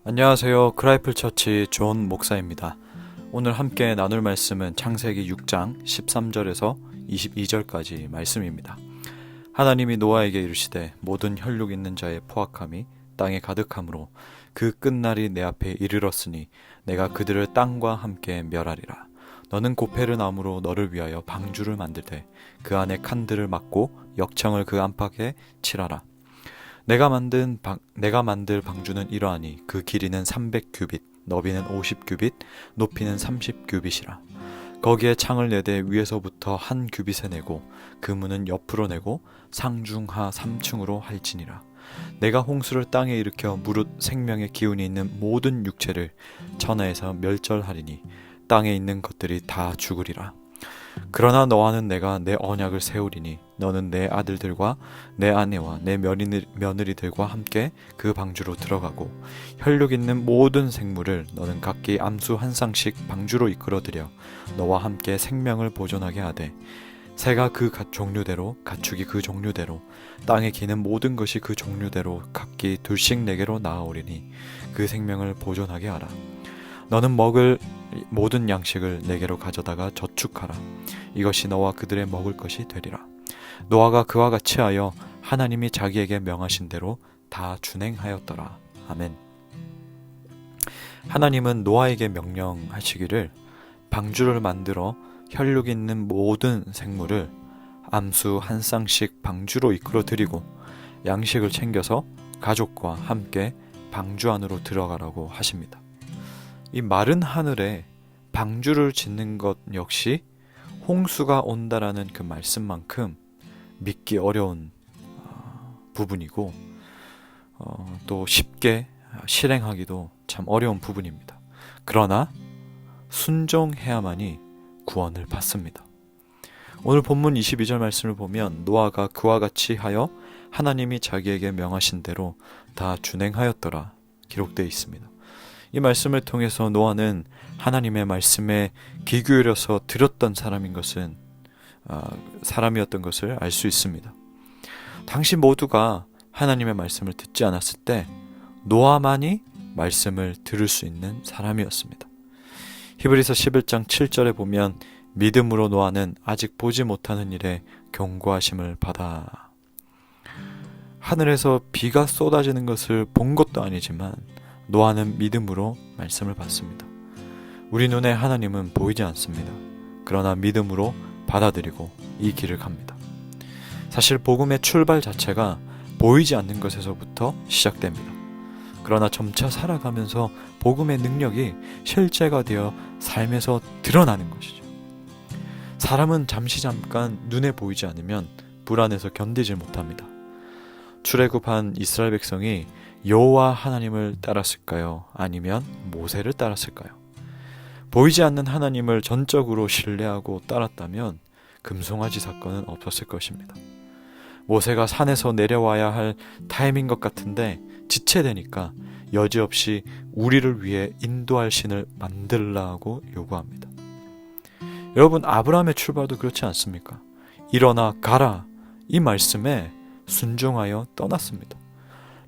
안녕하세요. 크라이플 처치 존 목사입니다. 오늘 함께 나눌 말씀은 창세기 6장 13절에서 22절까지 말씀입니다. 하나님이 노아에게 이르시되 모든 혈육 있는 자의 포악함이 땅에 가득하므로 그 끝날이 내 앞에 이르렀으니 내가 그들을 땅과 함께 멸하리라. 너는 고페르나무로 너를 위하여 방주를 만들되 그 안에 칸들을 막고 역청을 그 안팎에 칠하라. 내가 만들 방주는 이러하니 그 길이는 300규빗, 너비는 50규빗, 높이는 30규빗이라. 거기에 창을 내되 위에서부터 한 규빗에 내고 그 문은 옆으로 내고 상중하 3층으로 할지니라. 내가 홍수를 땅에 일으켜 무릇 생명의 기운이 있는 모든 육체를 천하에서 멸절하리니 땅에 있는 것들이 다 죽으리라. 그러나 너와는 내가 내 언약을 세우리니 너는 내 아들들과 내 아내와 내 며느리들과 함께 그 방주로 들어가고 혈육 있는 모든 생물을 너는 각기 암수 한 쌍씩 방주로 이끌어들여 너와 함께 생명을 보존하게 하되 새가 그 종류대로 가축이 그 종류대로 땅에 기는 모든 것이 그 종류대로 각기 둘씩 내게로 나아오리니 그 생명을 보존하게 하라. 너는 먹을 모든 양식을 내게로 가져다가 저축하라. 이것이 너와 그들의 먹을 것이 되리라. 노아가 그와 같이 하여 하나님이 자기에게 명하신 대로 다 준행하였더라. 아멘. 하나님은 노아에게 명령하시기를 방주를 만들어 혈육 있는 모든 생물을 암수 한 쌍씩 방주로 이끌어 들이고 양식을 챙겨서 가족과 함께 방주 안으로 들어가라고 하십니다. 이 마른 하늘에 방주를 짓는 것 역시 홍수가 온다라는 그 말씀만큼 믿기 어려운 부분이고 또 쉽게 실행하기도 참 어려운 부분입니다. 그러나 순종해야만이 구원을 받습니다. 오늘 본문 22절 말씀을 보면 노아가 그와 같이 하여 하나님이 자기에게 명하신 대로 다 준행하였더라 기록되어 있습니다. 이 말씀을 통해서 노아는 하나님의 말씀에 귀 기울여서 들었던 사람이었던 것을 알 수 있습니다. 당시 모두가 하나님의 말씀을 듣지 않았을 때 노아만이 말씀을 들을 수 있는 사람이었습니다. 히브리서 11장 7절에 보면 믿음으로 노아는 아직 보지 못하는 일에 경고하심을 받아. 하늘에서 비가 쏟아지는 것을 본 것도 아니지만 노아는 믿음으로 말씀을 받습니다. 우리 눈에 하나님은 보이지 않습니다. 그러나 믿음으로 받아들이고 이 길을 갑니다. 사실 복음의 출발 자체가 보이지 않는 것에서부터 시작됩니다. 그러나 점차 살아가면서 복음의 능력이 실제가 되어 삶에서 드러나는 것이죠. 사람은 잠깐 눈에 보이지 않으면 불안해서 견디질 못합니다. 출애굽한 이스라엘 백성이 여호와 하나님을 따랐을까요? 아니면 모세를 따랐을까요? 보이지 않는 하나님을 전적으로 신뢰하고 따랐다면 금송아지 사건은 없었을 것입니다. 모세가 산에서 내려와야 할 타임인 것 같은데 지체되니까 여지없이 우리를 위해 인도할 신을 만들라고 요구합니다. 여러분, 아브라함의 출발도 그렇지 않습니까? 일어나 가라, 이 말씀에 순종하여 떠났습니다.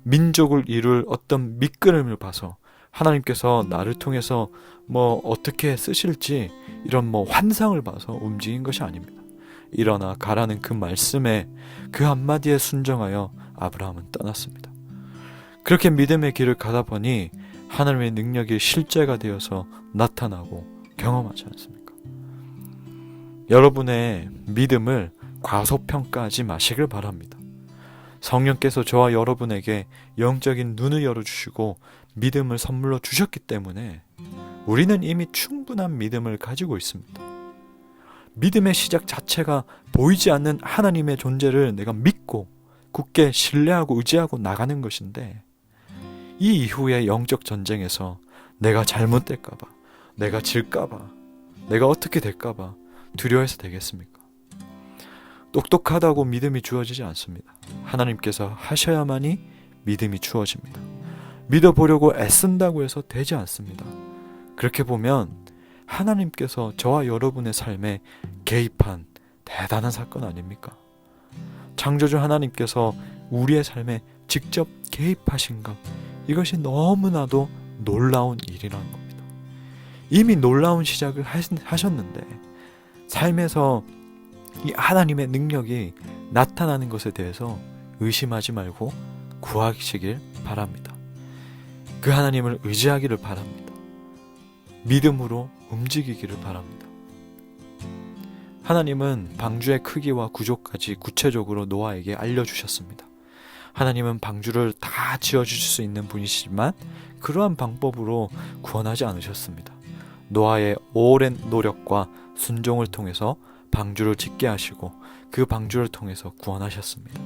민족을 이룰 어떤 밑그림을 봐서 하나님께서 나를 통해서 어떻게 쓰실지 이런 환상을 봐서 움직인 것이 아닙니다. 일어나 가라는 그 말씀에 그 한마디에 순종하여 아브라함은 떠났습니다. 그렇게 믿음의 길을 가다 보니 하나님의 능력이 실제가 되어서 나타나고 경험하지 않습니까? 여러분의 믿음을 과소평가하지 마시길 바랍니다. 성령께서 저와 여러분에게 영적인 눈을 열어주시고 믿음을 선물로 주셨기 때문에 우리는 이미 충분한 믿음을 가지고 있습니다. 믿음의 시작 자체가 보이지 않는 하나님의 존재를 내가 믿고 굳게 신뢰하고 의지하고 나가는 것인데 이 이후의 영적 전쟁에서 내가 잘못될까봐, 내가 질까봐, 내가 어떻게 될까봐 두려워해서 되겠습니까? 똑똑하다고 믿음이 주어지지 않습니다. 하나님께서 하셔야만이 믿음이 주어집니다. 믿어보려고 애쓴다고 해서 되지 않습니다. 그렇게 보면 하나님께서 저와 여러분의 삶에 개입한 대단한 사건 아닙니까? 창조주 하나님께서 우리의 삶에 직접 개입하신 것, 이것이 너무나도 놀라운 일이라는 겁니다. 이미 놀라운 시작을 하셨는데 삶에서 이 하나님의 능력이 나타나는 것에 대해서 의심하지 말고 구하시길 바랍니다. 그 하나님을 의지하기를 바랍니다. 믿음으로 움직이기를 바랍니다. 하나님은 방주의 크기와 구조까지 구체적으로 노아에게 알려주셨습니다. 하나님은 방주를 다 지어주실 수 있는 분이시지만 그러한 방법으로 구원하지 않으셨습니다. 노아의 오랜 노력과 순종을 통해서 방주를 짓게 하시고 그 방주를 통해서 구원하셨습니다.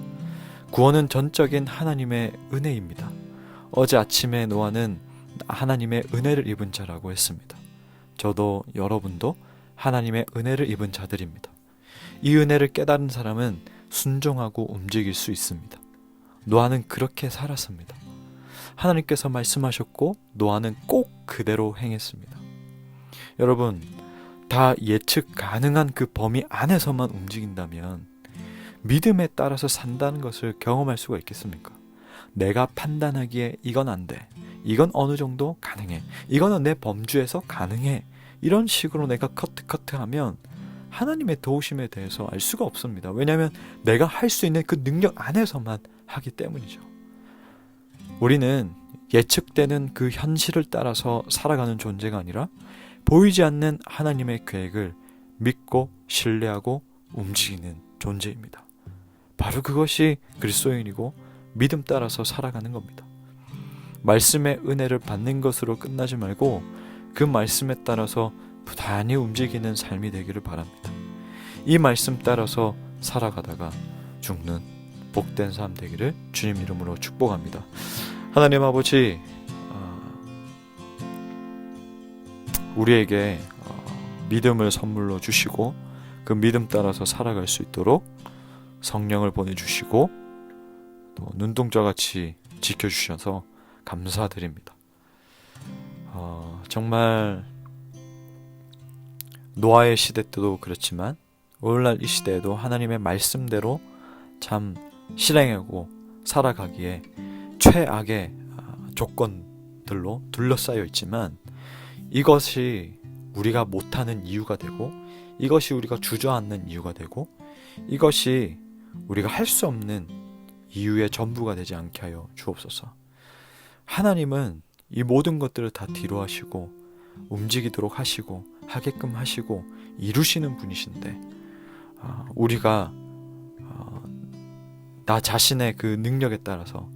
구원은 전적인 하나님의 은혜입니다. 어제 아침에 노아는 하나님의 은혜를 입은 자라고 했습니다. 저도 여러분도 하나님의 은혜를 입은 자들입니다. 이 은혜를 깨달은 사람은 순종하고 움직일 수 있습니다. 노아는 그렇게 살았습니다. 하나님께서 말씀하셨고 노아는 꼭 그대로 행했습니다. 여러분, 다 예측 가능한 그 범위 안에서만 움직인다면 믿음에 따라서 산다는 것을 경험할 수가 있겠습니까? 내가 판단하기에 이건 안 돼. 이건 어느 정도 가능해. 이거는 내 범주에서 가능해. 이런 식으로 내가 커트하면 하나님의 도우심에 대해서 알 수가 없습니다. 왜냐하면 내가 할 수 있는 그 능력 안에서만 하기 때문이죠. 우리는 예측되는 그 현실을 따라서 살아가는 존재가 아니라 보이지 않는 하나님의 계획을 믿고 신뢰하고 움직이는 존재입니다. 바로 그것이 그리스도인이고 믿음 따라서 살아가는 겁니다. 말씀의 은혜를 받는 것으로 끝나지 말고 그 말씀에 따라서 부단히 움직이는 삶이 되기를 바랍니다. 이 말씀 따라서 살아가다가 죽는 복된 삶 되기를 주님 이름으로 축복합니다. 하나님 아버지, 우리에게 믿음을 선물로 주시고 그 믿음 따라서 살아갈 수 있도록 성령을 보내주시고 또 눈동자같이 지켜주셔서 감사드립니다. 정말 노아의 시대 때도 그렇지만 오늘날 이 시대에도 하나님의 말씀대로 참 실행하고 살아가기에 최악의 조건들로 둘러싸여 있지만 이것이 우리가 못하는 이유가 되고 이것이 우리가 주저앉는 이유가 되고 이것이 우리가 할 수 없는 이유의 전부가 되지 않게 하여 주옵소서. 하나님은 이 모든 것들을 다 뒤로 하시고 움직이도록 하시고 하게끔 하시고 이루시는 분이신데 우리가 나 자신의 그 능력에 따라서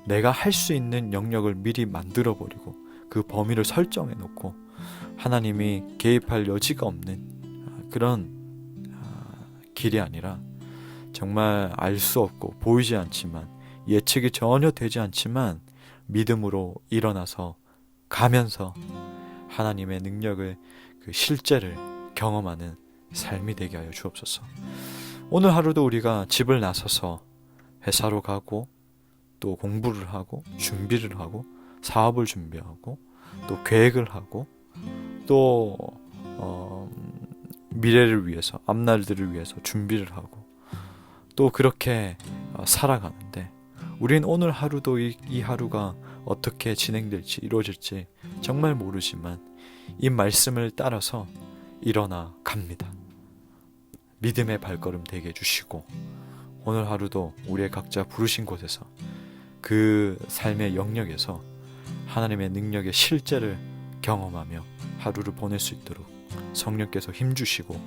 내가 할 수 있는 영역을 미리 만들어버리고 그 범위를 설정해 놓고 하나님이 개입할 여지가 없는 그런 길이 아니라 정말 알 수 없고 보이지 않지만 예측이 전혀 되지 않지만 믿음으로 일어나서 가면서 하나님의 능력을 그 실제를 경험하는 삶이 되게 하여 주옵소서. 오늘 하루도 우리가 집을 나서서 회사로 가고 또 공부를 하고 준비를 하고 사업을 준비하고 또 계획을 하고 또 미래를 위해서 앞날들을 위해서 준비를 하고 또 그렇게 살아가는데 우린 오늘 하루도 이 하루가 어떻게 진행될지 이루어질지 정말 모르지만 이 말씀을 따라서 일어나 갑니다. 믿음의 발걸음 되게 해주시고 오늘 하루도 우리의 각자 부르신 곳에서 그 삶의 영역에서 하나님의 능력의 실제를 경험하며 하루를 보낼 수 있도록 성령께서 힘주시고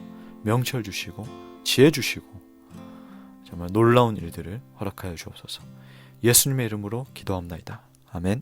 명철 주시고 지혜 주시고 정말 놀라운 일들을 허락하여 주옵소서. 예수님의 이름으로 기도합나이다. 아멘.